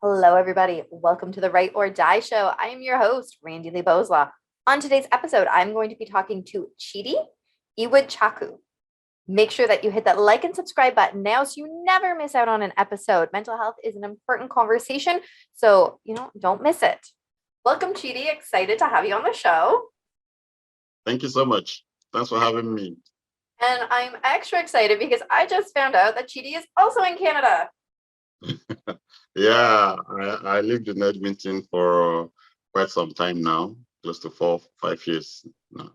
Hello, everybody. Welcome to the Write or Die Show. I am your host, Randi-lee. On today's episode, I'm going to be talking to Chidi, Iwuchukwu. Make sure that you hit that like and subscribe button now so you never miss out on an episode. Mental health is an important conversation, so, don't miss it. Welcome, Chidi. Excited to have you on the show. Thank you so much. Thanks for having me. And I'm extra excited because I just found out that Chidi is also in Canada. Yeah, I lived in Edmonton for quite some time now, close to 4, 5 years now.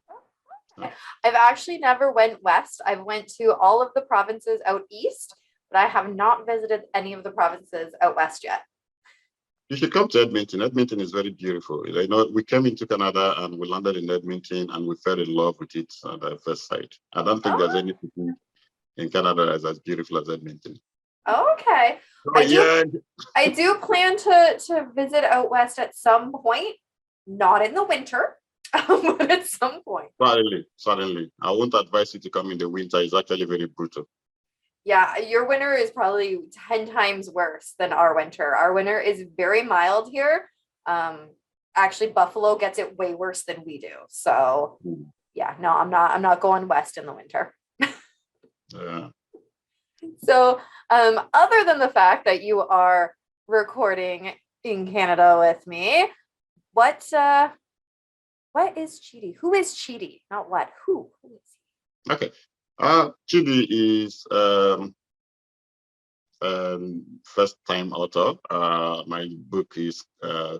I've actually never went west. I've went to all of the provinces out east, but I have not visited any of the provinces out west yet. You should come to Edmonton. Edmonton is very beautiful. We came into Canada and we landed in Edmonton and we fell in love with it at the first sight. I don't think there's anything in Canada that's as beautiful as Edmonton. Okay. I do plan to visit out west at some point, not in the winter, but at some point. Certainly. I won't advise you to come in the winter. It's actually very brutal. Yeah, your winter is probably 10 times worse than our winter. Our winter is very mild here. Actually, Buffalo gets it way worse than we do. So, yeah, no, I'm not going west in the winter. Yeah. So, other than the fact that you are recording in Canada with me, what is Chidi? Who is Chidi? Not what. Who is he? Okay. Chidi is first-time author. My book is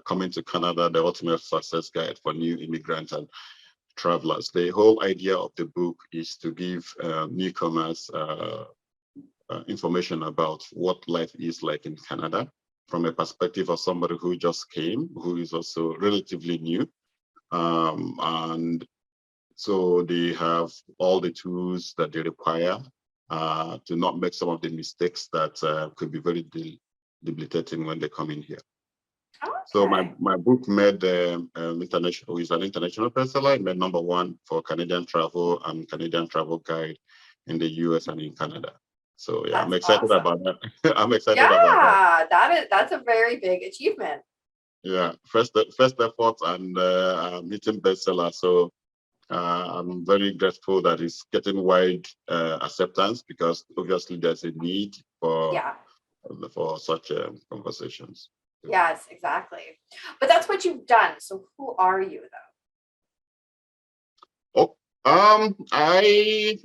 Coming to Canada, The Ultimate Success Guide for New Immigrants and Travelers. The whole idea of the book is to give newcomers information about what life is like in Canada from a perspective of somebody who just came, who is also relatively new. And so they have all the tools that they require to not make some of the mistakes that could be very debilitating when they come in here. Okay. So my book made international. It's an international bestseller. It made #1 for Canadian travel and Canadian travel guide in the US and in Canada. So yeah, I'm excited about that. I'm excited about that. Yeah, that's a very big achievement. Yeah, first effort and meeting bestseller. So I'm very grateful that it's getting wide acceptance because obviously there's a need for such conversations. Yes, exactly. But that's what you've done. So who are you, though? I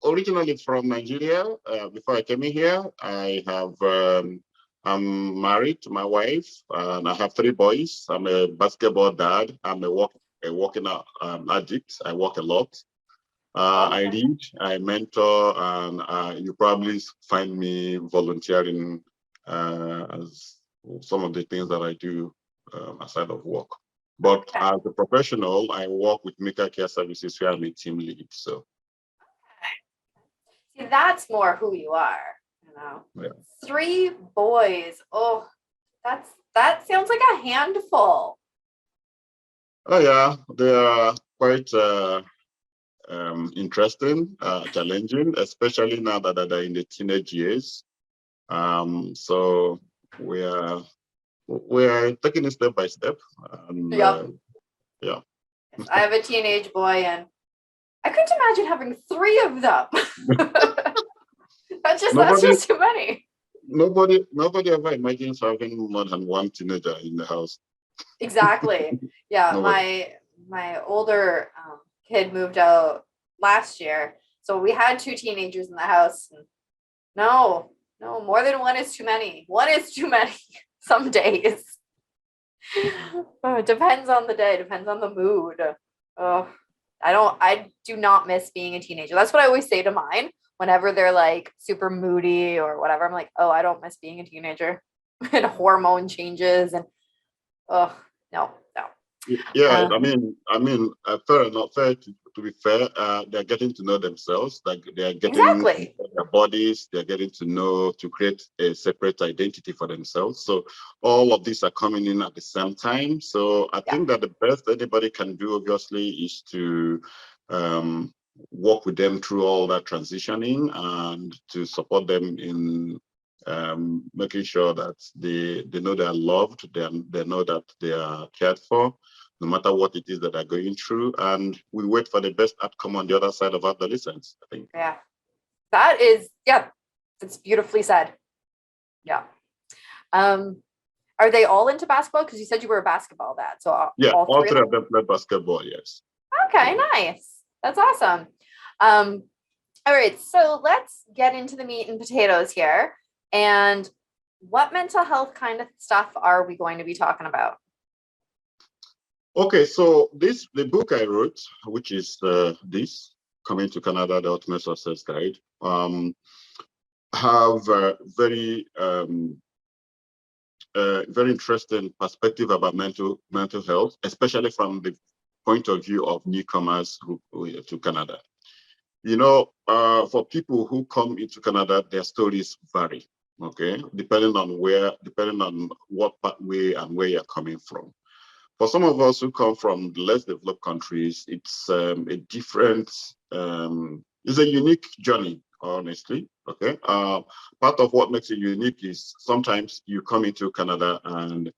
originally from Nigeria. Before I came in here, I'm married to my wife, and I have 3 boys. I'm a basketball dad. I'm a working addict. I work a lot. I read, I mentor, and you probably find me volunteering as some of the things that I do aside of work. But as a professional, I work with Maker Care Services where I'm a team lead. So, see, that's more who you are. Yeah. 3 boys. Oh, that sounds like a handful. Oh yeah, they are quite interesting, challenging, especially now that they're in the teenage years. So we are taking it step by step. And, yep. Yeah. I have a teenage boy, and I couldn't imagine having 3 of them. that's just too many. Nobody ever imagines having more than 1 teenager in the house. Exactly. Yeah, my older kid moved out last year, so we had 2 teenagers in the house. No, more than 1 is too many. 1 is too many some days. It depends on the day, depends on the mood. I do not miss being a teenager. That's what I always say to mine whenever they're like super moody or whatever. I'm like, I don't miss being a teenager. And hormone changes and no. Yeah, I mean, fair enough. To be fair, they're getting to know themselves. Like they're getting to know their bodies. They're getting to create a separate identity for themselves. So all of these are coming in at the same time. So I think that the best anybody can do, obviously, is to walk with them through all that transitioning and to support them in making sure that they know they are loved, they know that they are cared for, no matter what it is that they're going through. And we wait for the best outcome on the other side of adolescence, I think. Yeah. That is, yeah, it's beautifully said. Yeah. Are they all into basketball? Because you said you were a basketball dad. So Yeah, all all three three of of them play basketball, yes. Okay, nice. That's awesome. Um, all right, so let's get into the meat and potatoes here. And what mental health kind of stuff are we going to be talking about? Okay, so the book I wrote, which is this, Coming to Canada, the Ultimate Success Guide, have a very interesting perspective about mental health, especially from the point of view of newcomers to Canada. You know, for people who come into Canada, their stories vary, okay, depending on what pathway and where you're coming from. For some of us who come from less developed countries, it's it's a unique journey, honestly. Okay. Part of what makes it unique is sometimes you come into Canada and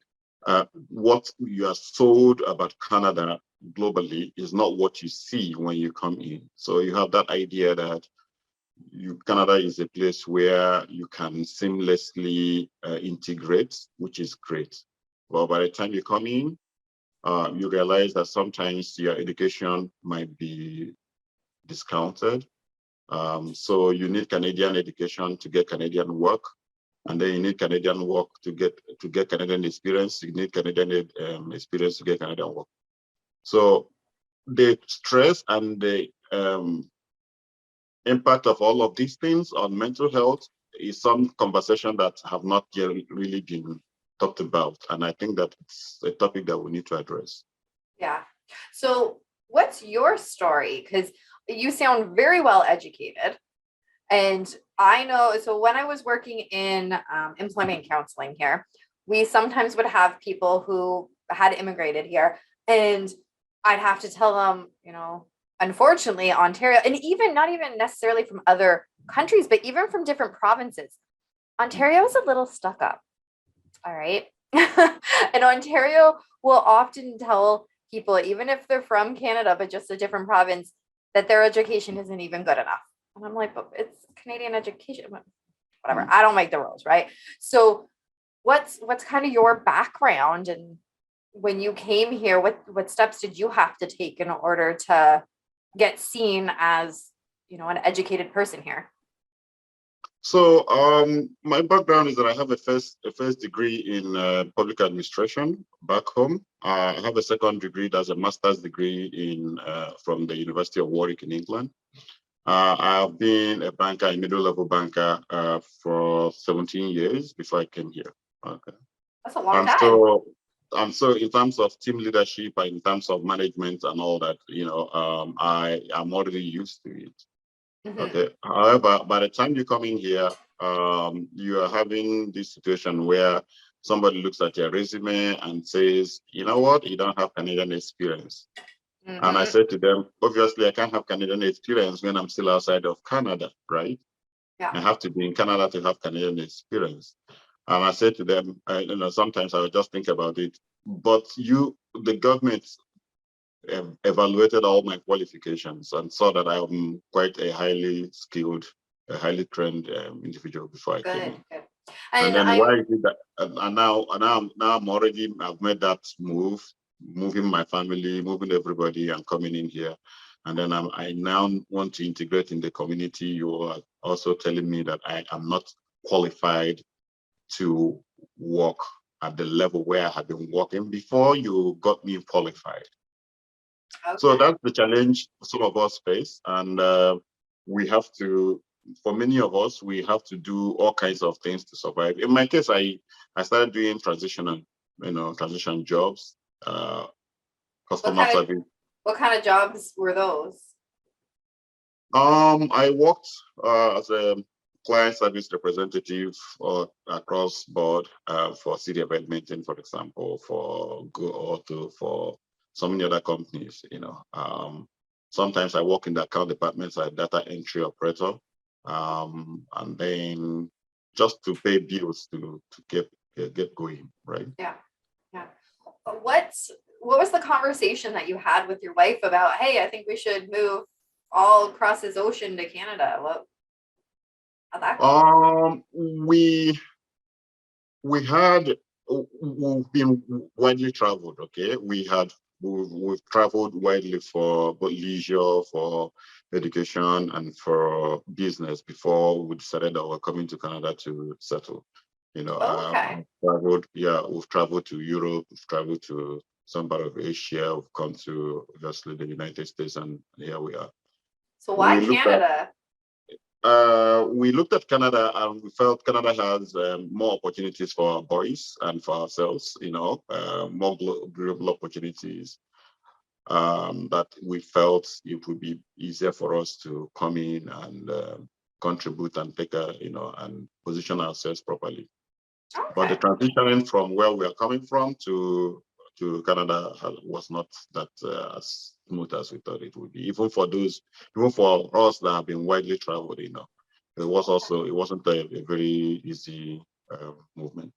what you are sold about Canada globally is not what you see when you come in. So you have that idea that Canada is a place where you can seamlessly integrate, which is great. Well, by the time you come in, you realize that sometimes your education might be discounted. So you need Canadian education to get Canadian work, and then you need Canadian work to get Canadian experience. You need Canadian experience to get Canadian work. So the stress and the impact of all of these things on mental health is some conversation that have not yet really been talked about, and I think that it's a topic that we need to address. Yeah. So what's your story? Because you sound very well educated. And I know, so when I was working in employment counseling here, we sometimes would have people who had immigrated here, and I'd have to tell them, unfortunately, Ontario, and even not even necessarily from other countries, but even from different provinces, Ontario is a little stuck up. All right. And Ontario will often tell people, even if they're from Canada, but just a different province, that their education isn't even good enough. And I'm like, but it's Canadian education. Whatever. I don't make the rules, right? So what's kind of your background, and when you came here, what steps did you have to take in order to get seen as, an educated person here? So my background is that I have a first degree in public administration back home. I have a second degree, that's a master's degree in from the University of Warwick in England. I've been a banker, a middle level banker for 17 years before I came here. Okay. That's a long time. So in terms of team leadership and in terms of management and all that, I am already used to it. Mm-hmm. Okay. However, by the time you come in here, you are having this situation where somebody looks at your resume and says, you know what, you don't have Canadian experience. Mm-hmm. And I said to them, obviously, I can't have Canadian experience when I'm still outside of Canada, right? Yeah. I have to be in Canada to have Canadian experience. And I said to them, sometimes I would just think about it, but the government evaluated all my qualifications and saw that I'm quite a highly skilled, a highly trained individual before I came in. Good. And then why is it that? And now I've made that move, moving my family, moving everybody, and coming in here. And then I now want to integrate in the community. You are also telling me that I am not qualified to work at the level where I have been working before you got me qualified. Okay. So that's the challenge some of us face, and we have to. For many of us, we have to do all kinds of things to survive. In my case, I started doing transition jobs, customer service. What kind of jobs were those? I worked as a client service representative across board for city of Edmonton, for example, for Go Auto, for so many other companies. Sometimes I work in the account departments as a data entry operator, and then just to pay bills to get going, right? Yeah. Yeah. What was the conversation that you had with your wife about, hey, I think we should move all across this ocean to Canada? How'd that go? We had we've been widely traveled. Okay, we've traveled widely for both leisure, for education, and for business before we decided that we're coming to Canada to settle. Okay. We've traveled to Europe, we've traveled to some part of Asia, we've come to obviously the United States, and here we are. So why Canada? We looked at Canada and we felt Canada has more opportunities for our boys and for ourselves, more global opportunities that we felt it would be easier for us to come in and contribute and take and position ourselves properly. Okay. But the transitioning from where we are coming from to Canada was not that as smooth as we thought it would be. Even for us that have been widely traveled, it wasn't a very easy movement.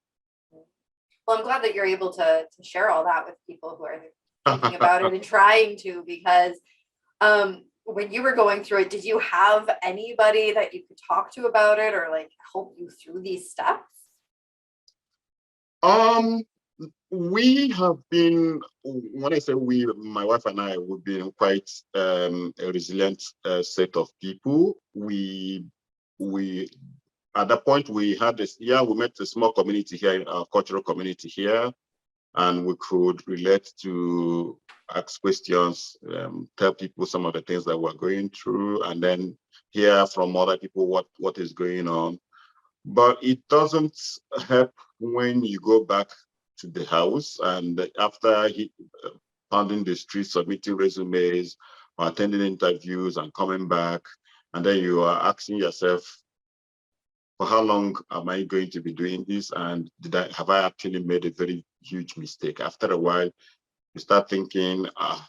Well, I'm glad that you're able to share all that with people who are thinking about it and trying to, because when you were going through it, did you have anybody that you could talk to about it or like help you through these steps? We have been, when I say we, my wife and I, we've been quite a resilient set of people. We at that point we had we met a small community here, our cultural community here, and we could relate to, ask questions, tell people some of the things that we're going through, and then hear from other people what is going on. But it doesn't help when you go back to the house and after pounding the streets, submitting resumes, or attending interviews and coming back, and then you are asking yourself, for how long am I going to be doing this? And have I actually made a very huge mistake? After a while, you start thinking,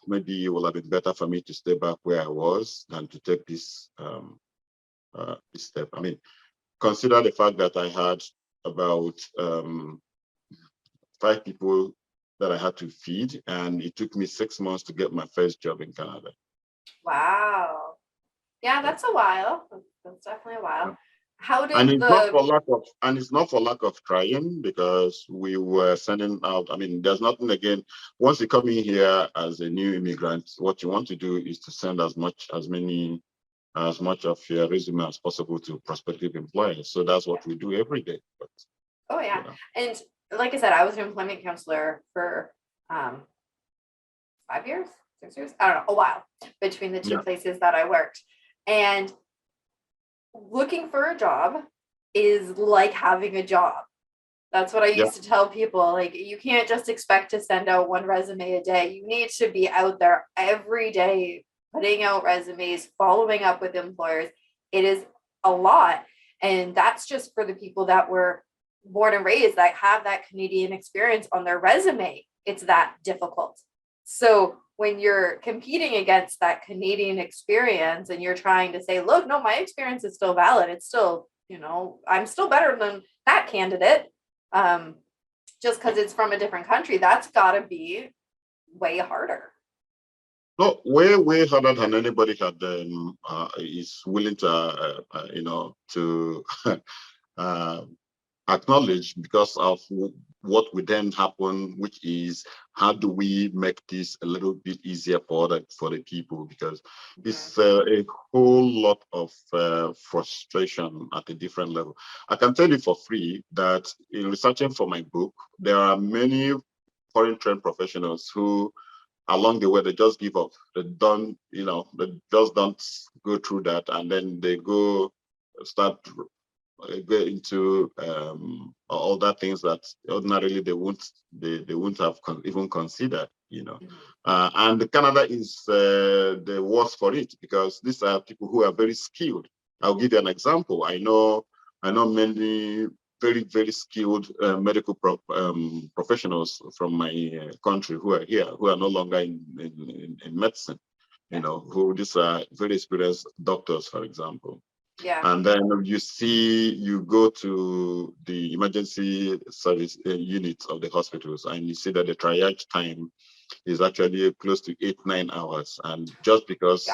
maybe it would have been better for me to stay back where I was than to take this step. I mean, consider the fact that I had about 5 people that I had to feed, and it took me 6 months to get my first job in Canada. Wow. Yeah, that's a while. That's definitely a while. How did it's not for lack of trying, because we were sending out, I mean, there's nothing, again, once you come in here as a new immigrant, what you want to do is to send as much of your resume as possible to prospective employers. So that's what we do every day. But, and like I said, I was an employment counselor for 5 years, 6 years, I don't know, a while between the two places that I worked. And looking for a job is like having a job. That's what I used to tell people. Like, you can't just expect to send out 1 resume a day. You need to be out there every day, putting out resumes, following up with employers. It is a lot. And that's just for the people that were born and raised, that have that Canadian experience on their resume. It's that difficult. So when you're competing against that Canadian experience and you're trying to say, look, no, my experience is still valid. It's still, I'm still better than that candidate. Just because it's from a different country, that's got to be way harder. No, way harder than anybody had is willing to, to acknowledge, because of what would then happen, which is, how do we make this a little bit easier for the people? Because it's a whole lot of frustration at a different level. I can tell you for free that in researching for my book, there are many foreign trained professionals who, along the way, they just give up. They just don't go through that, and then they start get into other things that ordinarily they wouldn't have even considered, and Canada is the worst for it, because these are people who are very skilled. I'll give you an example. I know many very, very skilled medical professionals from my country who are here, who are no longer in medicine, who these are very experienced doctors, for example. Yeah. And then you go to the emergency service units of the hospitals, and you see that the triage time is actually close to 8-9 hours. And just because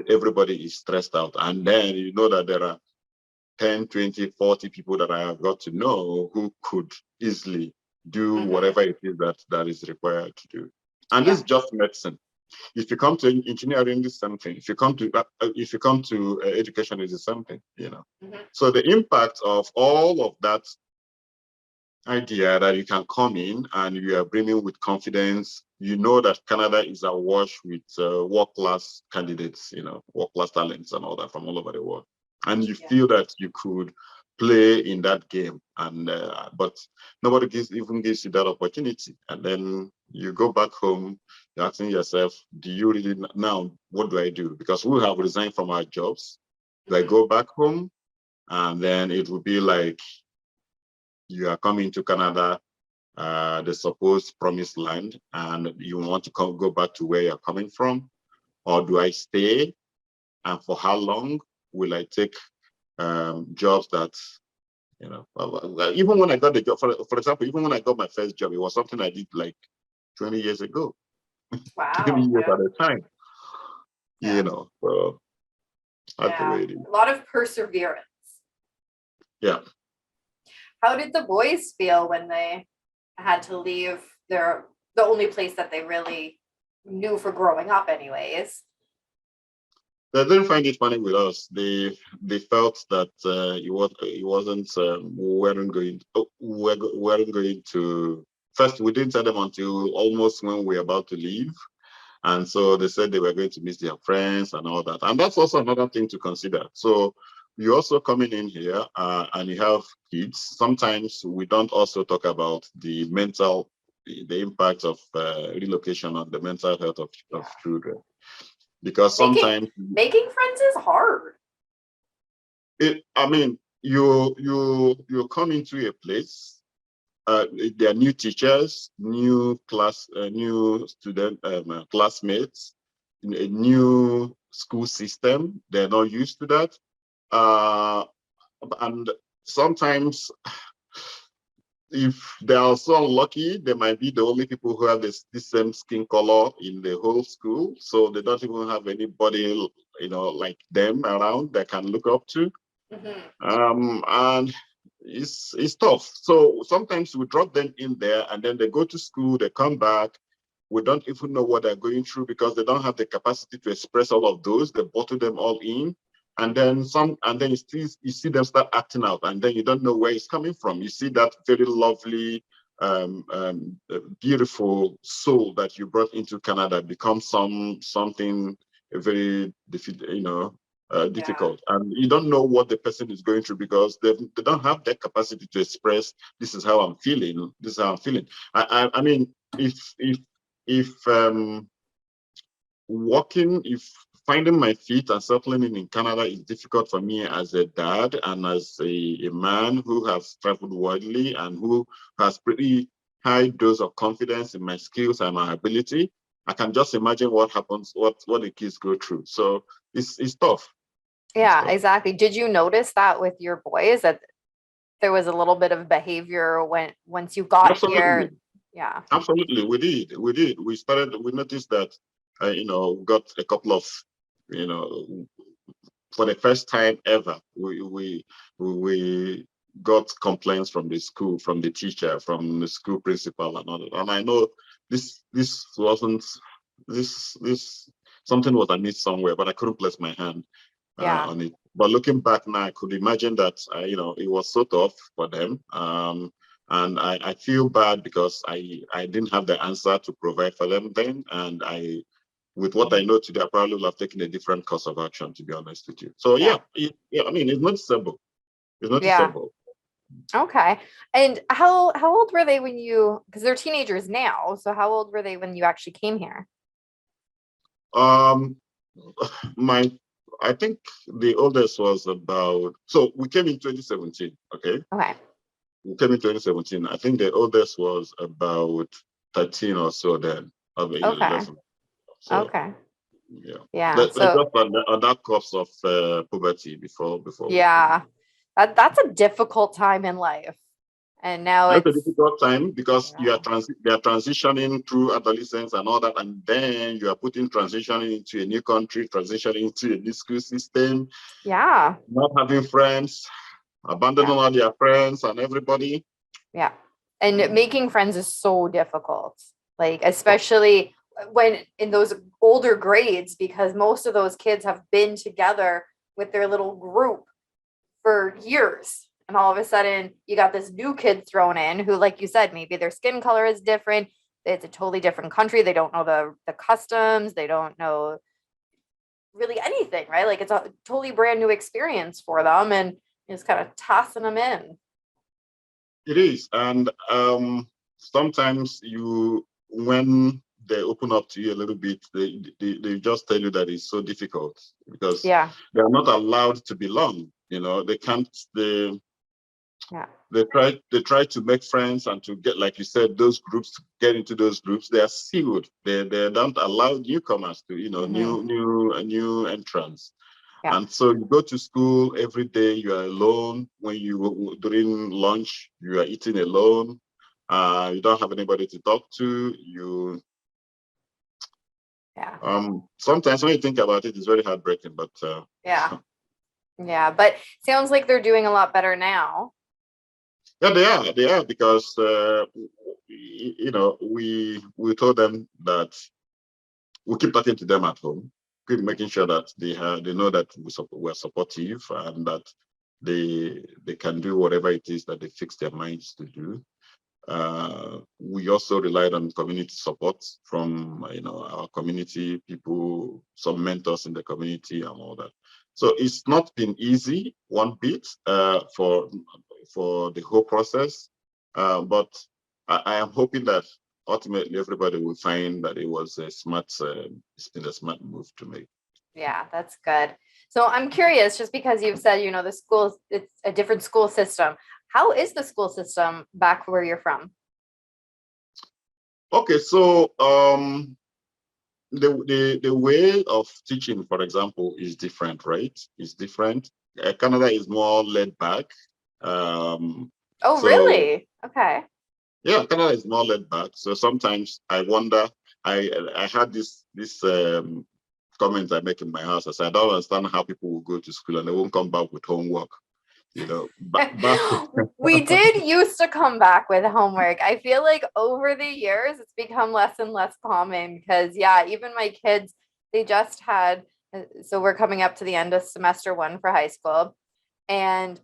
everybody is stressed out, and then you know that there are 10, 20, 40 people that I have got to know who could easily do whatever it is that is required to do. And this is just medicine. If you come to engineering, it's something. If you come to education, it's something. So the impact of all of that idea that you can come in and you are brimming with confidence, you know that Canada is awash with world-class candidates, world-class talents and all that from all over the world. And you feel that you could play in that game, and but nobody even gives you that opportunity. And then you go back home, you're asking yourself, do you really now, what do I do? Because we have resigned from our jobs. Do I go back home? And then it would be like, you are coming to Canada, the supposed promised land, and you want to go back to where you're coming from? Or do I stay? And for how long will I take jobs that, even when I got the job, for example, even when I got my first job, it was something I did like 20 years ago. Wow. 20 years at a time. So that's the way it is. A lot of perseverance. Yeah. How did the boys feel when they had to leave the only place that they really knew for growing up anyways? They didn't find it funny with us. They felt that it wasn't we weren't going to. First, we didn't tell them until almost when we were about to leave, and so they said they were going to miss their friends and all that. And that's also another thing to consider. So you're also coming in here and you have kids. Sometimes we don't also talk about the impact of relocation on the mental health of children. Because sometimes making friends is hard. You come into a place, there are new teachers, new student classmates, a new school system. They're not used to that, and sometimes, if they are so unlucky, they might be the only people who have the same skin color in the whole school. So they don't even have anybody, like them around that can look up to. And it's tough. So sometimes we drop them in there, and then they go to school, they come back. We don't even know what they're going through because they don't have the capacity to express all of those. They bottle them all in. And then you see them start acting out, and then you don't know where it's coming from. You see that very lovely, beautiful soul that you brought into Canada become something very difficult, and you don't know what the person is going through because they don't have that capacity to express, this is how I'm feeling. This is how I'm feeling. I mean, if finding my feet and settling in Canada is difficult for me as a dad and as a man who has traveled widely and who has pretty high dose of confidence in my skills and my ability, I can just imagine what happens, what the kids go through. So it's tough. Yeah, exactly. Did you notice that with your boys, that there was a little bit of behavior once you got here? Yeah. Absolutely. We did. We noticed that, got a couple of, for the first time ever, we got complaints from the school, from the teacher, from the school principal and all that. And I know this wasn't, something was amiss somewhere, but I couldn't place my hand on it. But looking back now, I could imagine that, it was so tough for them. And I feel bad because I didn't have the answer to provide for them then. And with what I know today, I probably would have taken a different course of action, to be honest with you. So I mean, it's not simple. It's not simple. Okay. And how old were they when because they're teenagers now. So how old were they when you actually came here? I think the oldest was so we came in 2017, okay? Okay. We came in 2017. I think the oldest was about 13 or so then. Okay. So, okay. Yeah. Yeah. They're So just on that cusp of puberty before. yeah, that's a difficult time in life. And now That's a it's, difficult time because yeah, they are transitioning through adolescence and all that, and then you are putting transitioning into a new country, transitioning into a new school system, yeah, not having friends, yeah, abandoning all their friends and everybody. yeah. And making friends is so difficult. Like, Oh, especially when in those older grades, because most of those kids have been together with their little group for years. And all of a sudden, you got this new kid thrown in who, like you said, maybe their skin color is different. It's a totally different country. They don't know the customs. They don't know really anything, right? Like it's a totally brand new experience for them, and just kind of tossing them in. it is, and sometimes when they open up to you a little bit, they just tell you that it's so difficult because Yeah, they are not allowed to belong. They can't. yeah, They try to make friends and to get, like you said, those groups, to get into those groups. They are sealed. They don't allow newcomers to, hmm, new entrants. yeah, And so you go to school every day, you are alone. When you during lunch, you are eating alone. You don't have anybody to talk to. yeah, Sometimes when you think about it, it's very heartbreaking. But yeah, yeah. But sounds like they're doing a lot better now. yeah, they are because we told them that we keep talking to them at home, keep making sure that they know that we're supportive and that they can do whatever it is that they fix their minds to do. We also relied on community support from our community people, some mentors in the community, and all that. So it's not been easy one bit for the whole process, but I am hoping that ultimately everybody will find that it's been a smart move to make. Yeah, that's good. So I'm curious, just because you've said, the schools, it's a different school system. How is the school system back where you're from? Okay, so the way of teaching, for example, is different, right? It's different. Canada is more laid back. Um, Oh, so really? Okay. yeah, Canada is more laid back. So sometimes I wonder. I had this comment I make in my house. I said I don't understand how people will go to school and they won't come back with homework. Back. We did used to come back with homework. I feel like over the years it's become less and less common because, yeah, even my kids, they just had, so we're coming up to the end of semester one for high school, and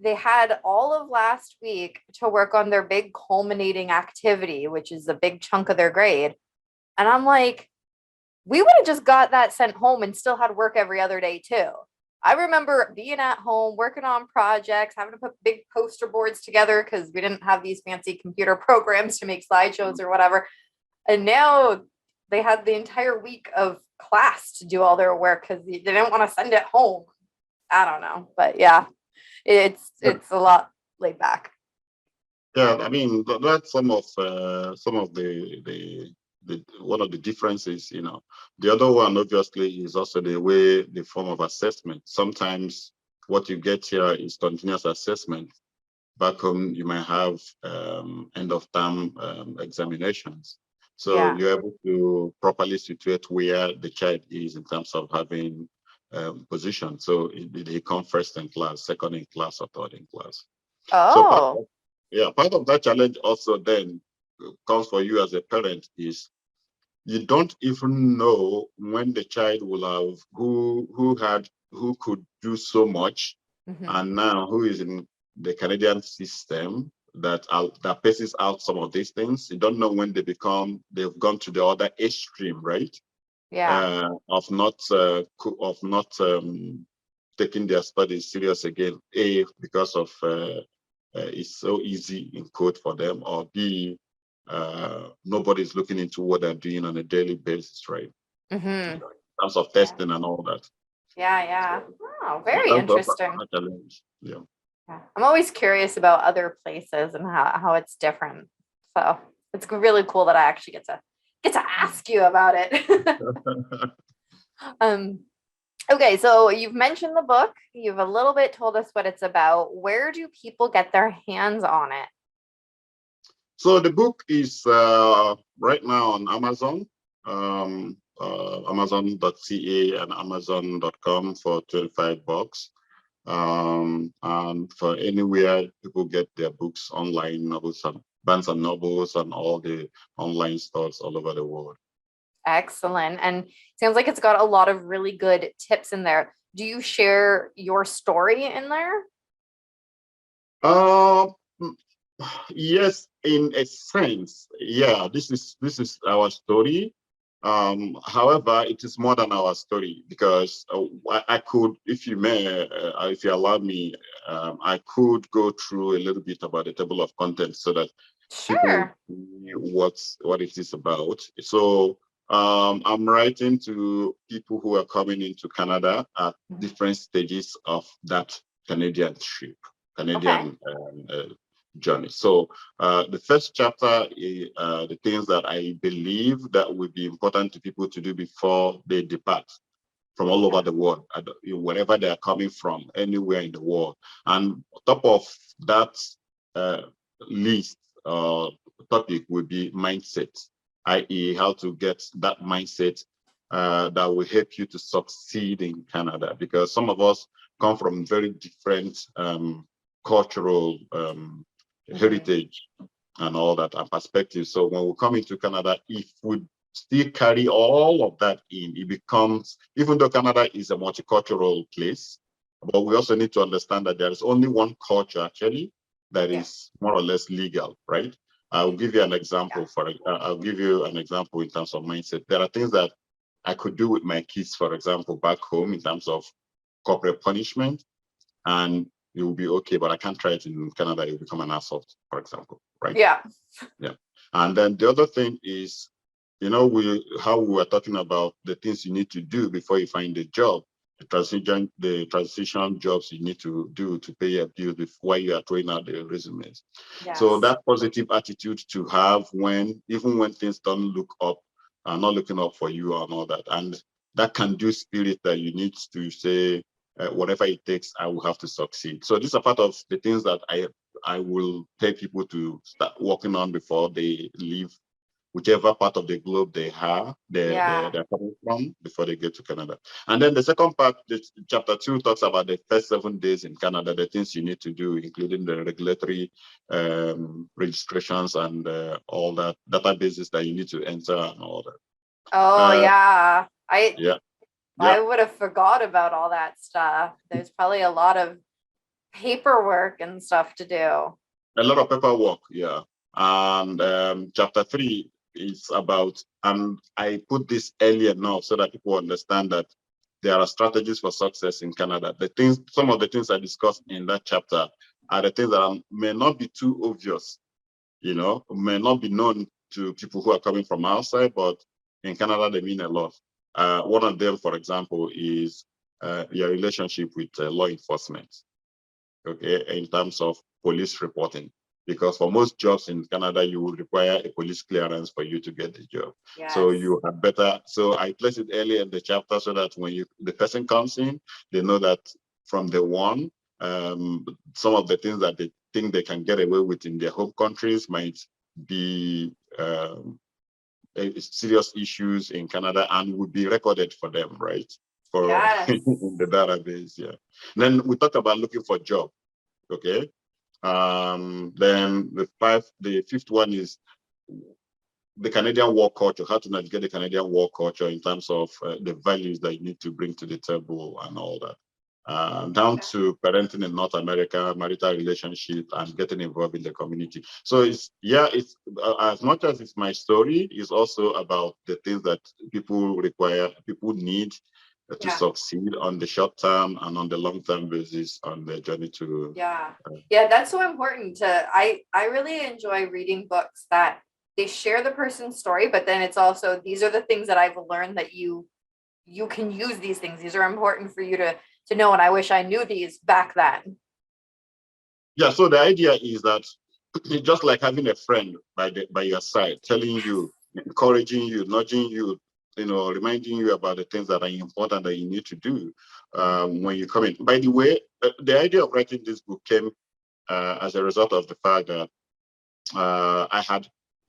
they had all of last week to work on their big culminating activity, which is a big chunk of their grade. And I'm like, we would have just got that sent home and still had work every other day too. I remember being at home, working on projects, having to put big poster boards together because we didn't have these fancy computer programs to make slideshows or whatever. And now they had the entire week of class to do all their work because they didn't want to send it home. I don't know, but yeah, it's a lot laid back. Yeah, I mean that's some of the one of the differences. The other one obviously is also the form of assessment. Sometimes what you get here is continuous assessment. Back home, you might have end of term examinations. So Yeah. you're able to properly situate where the child is in terms of having position. So did he come first in class, second in class, or third in class? So Oh. part of that challenge also then comes for you as a parent is you don't even know when the child will have who could do so much, Mhm. and now who is in the Canadian system that paces out some of these things. You don't know when they've gone to the other extreme, right? Yeah. Of not taking their studies serious again. A, because of it's so easy in code for them, or B, nobody's looking into what they're doing on a daily basis, right? Mhm. In terms of Yeah. testing and all that. Yeah, yeah. So Oh, yeah, very that's interesting. a challenge. Yeah. Yeah. I'm always curious about other places and how it's different. So it's really cool that I actually get to ask you about it. Um, okay, so you've mentioned the book. You've a little bit told us what it's about. Where do people get their hands on it? So the book is right now on Amazon, amazon.ca and amazon.com for $25. And for anywhere people get their books online, novels and Barnes and Nobles and all the online stores all over the world. Excellent. And sounds like it's got a lot of really good tips in there. Do you share your story in there? Uh, yes, in a sense, yeah. This is our story. However, it is more than our story because I could, if you may, if you allow me, I could go through a little bit about the table of contents so that people would Sure. see what it is about. So I'm writing to people who are coming into Canada at different stages of that Canadian trip, Okay. Canadian journey. So the first chapter is the things that I believe that would be important to people to do before they depart from all over the world, wherever they are coming from, anywhere in the world. And on top of that uh, list topic would be mindset, i.e., how to get that mindset that will help you to succeed in Canada. Because some of us come from very different cultural heritage and all that and perspective. So when we come into Canada, if we still carry all of that in, it becomes, even though Canada is a multicultural place, but we also need to understand that there is only one culture actually that Yeah. is more or less legal, right? I'll give you an example I'll give you an example in terms of mindset. There are things that I could do with my kids, for example, back home in terms of corporate punishment, and it will be okay, but I can't try it in Canada, it will become an assault, for example, right? Yeah. Yeah. And then the other thing is, how we were talking about the things you need to do before you find a job, the transition jobs you need to do to pay your bills while you are throwing out the resumes. So Yes. that positive attitude to have even when things don't look up, are not looking up for you and all that. And that can do spirit that you need to say, whatever it takes, I will have to succeed. So these are part of the things that I will tell people to start working on before they leave whichever part of the globe Yeah. they're coming from before they get to Canada. And then the second part, chapter 2, talks about the first 7 days in Canada, the things you need to do, including the regulatory registrations and all that databases that you need to enter and all that. Oh, Uh, yeah. yeah, yeah, I would have forgot about all that stuff. There's probably a lot of paperwork and stuff to do. a lot of paperwork, yeah. And chapter 3 is about, and I put this earlier now so that people understand that there are strategies for success in Canada. Some of the things I discussed in that chapter are the things that may not be too obvious, may not be known to people who are coming from outside, but in Canada, they mean a lot. One of them, for example, is your relationship with law enforcement, okay, in terms of police reporting. Because for most jobs in Canada, you will require a police clearance for you to get the job. So Yes. you have better. So I placed it earlier in the chapter so that when the person comes in, they know that from the one, some of the things that they think they can get away with in their home countries might be serious issues in Canada and would be recorded for them, right? For Yes. in the database, yeah. Then we talked about looking for job, okay? Then the fifth one is the Canadian work culture, how to navigate the Canadian work culture in terms of the values that you need to bring to the table and all that. Down to parenting in North America, marital relationship, and getting involved in the community. So it's as much as it's my story, it's also about the things that people need to Yeah. succeed on the short term and on the long term basis on the journey to. Yeah. Yeah, that's so important to I really enjoy reading books that they share the person's story, but then it's also these are the things that I've learned that you can use these things. These are important for you to know, and I wish I knew these back then. Yeah, so the idea is that it's just like having a friend by your side, telling you, encouraging you, nudging you reminding you about the things that are important that you need to do when you come in. By the way, the idea of writing this book came as a result of the fact that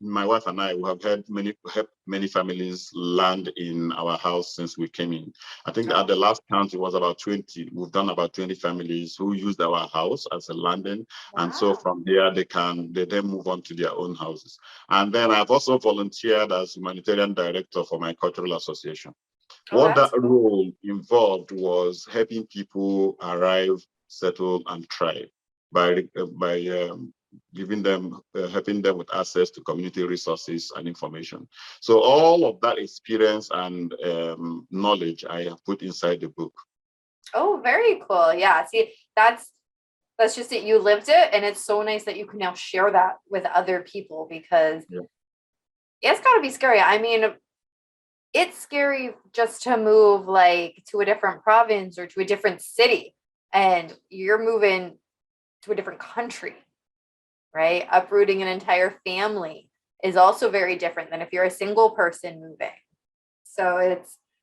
my wife and I, we have helped many families land in our house since we came in. I think at the last count, it was about 20. We've done about 20 families who used our house as a landing. Wow. And so from there, they then move on to their own houses. And then I've also volunteered as humanitarian director for my cultural association. What that role involved was helping people arrive, settle, and thrive by helping them with access to community resources and information. So all of that experience and knowledge I have put inside the book. Oh, very cool. Yeah. See, that's just it. You lived it, and it's so nice that you can now share that with other people, because it's got to be scary. I mean, it's scary just to move to a different province or to a different city, and you're moving to a different country. Right? Uprooting an entire family is also very different than if you're a single person moving. So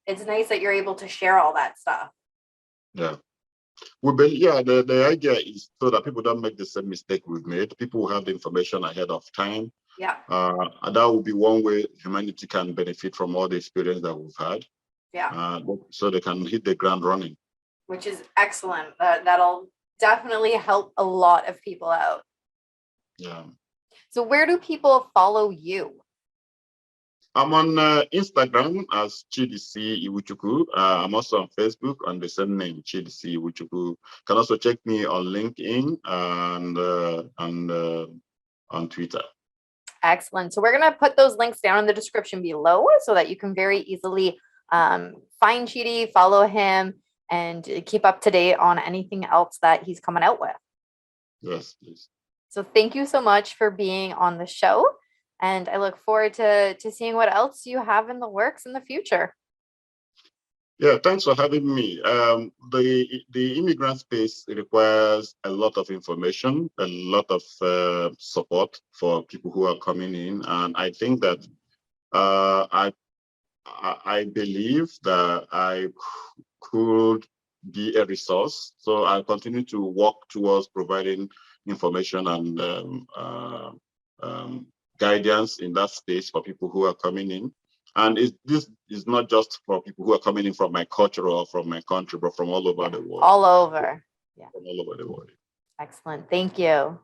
it's nice that you're able to share all that stuff. Yeah. The idea is so that people don't make the same mistake we've made. People will have the information ahead of time. Yeah. And that will be one way humanity can benefit from all the experience that we've had. Yeah. So they can hit the ground running. Which is excellent. That'll definitely help a lot of people out. Yeah. So where do people follow you? I'm on Instagram as Chidi Iwuchukwu. I'm also on Facebook on the same name, Chidi Iwuchukwu. You can also check me on LinkedIn and on Twitter. Excellent. So we're going to put those links down in the description below so that you can very easily find Chidi, follow him, and keep up to date on anything else that he's coming out with. Yes, please. So thank you so much for being on the show. And I look forward to seeing what else you have in the works in the future. Yeah, thanks for having me. The immigrant space requires a lot of information, a lot of support for people who are coming in. And I think that I believe that I could be a resource. So I'll continue to work towards providing information and guidance in that space for people who are coming in. And this is not just for people who are coming in from my culture or from my country, but from all over the world. All over. Yeah. From all over the world. Excellent. Thank you.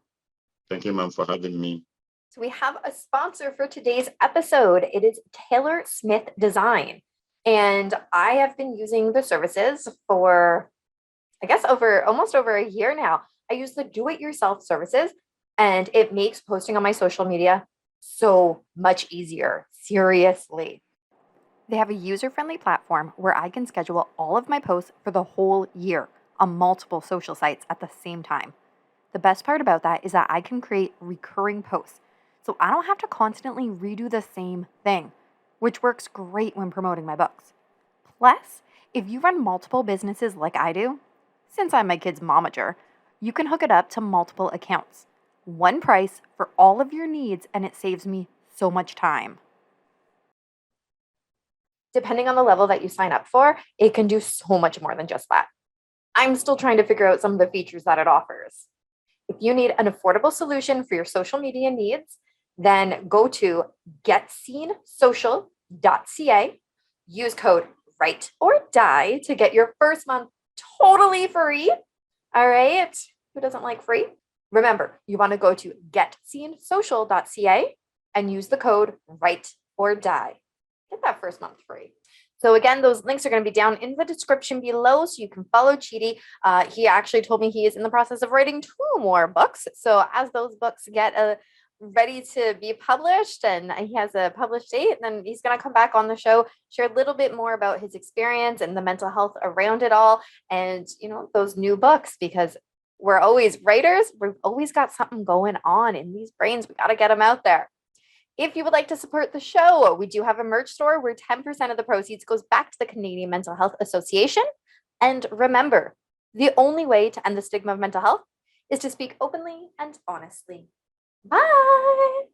Thank you, ma'am, for having me. So we have a sponsor for today's episode. It is Taylor Smith Design. And I have been using the services for, I guess, almost over a year now. I use the do-it-yourself services, and it makes posting on my social media so much easier. Seriously. They have a user-friendly platform where I can schedule all of my posts for the whole year on multiple social sites at the same time. The best part about that is that I can create recurring posts, so I don't have to constantly redo the same thing, which works great when promoting my books. Plus, if you run multiple businesses like I do, since I'm my kid's momager, you can hook it up to multiple accounts. One price for all of your needs, and it saves me so much time. Depending on the level that you sign up for, it can do so much more than just that. I'm still trying to figure out some of the features that it offers. If you need an affordable solution for your social media needs, then go to getseensocial.ca, use code WRITEORDIE to get your first month totally free. All right. Who doesn't like free? Remember, you want to go to getseensocial.ca and use the code WRITEORDIE. Get that first month free. So again, those links are going to be down in the description below, so you can follow Chidi. He actually told me he is in the process of writing 2 more books. So as those books get ready to be published and he has a published date, then he's going to come back on the show, share a little bit more about his experience and the mental health around it all, and those new books, because we're always writers. We've always got something going on in these brains. We got to get them out there. If you would like to support the show, we do have a merch store where 10% of the proceeds goes back to the Canadian Mental Health Association. And remember, the only way to end the stigma of mental health is to speak openly and honestly. Bye.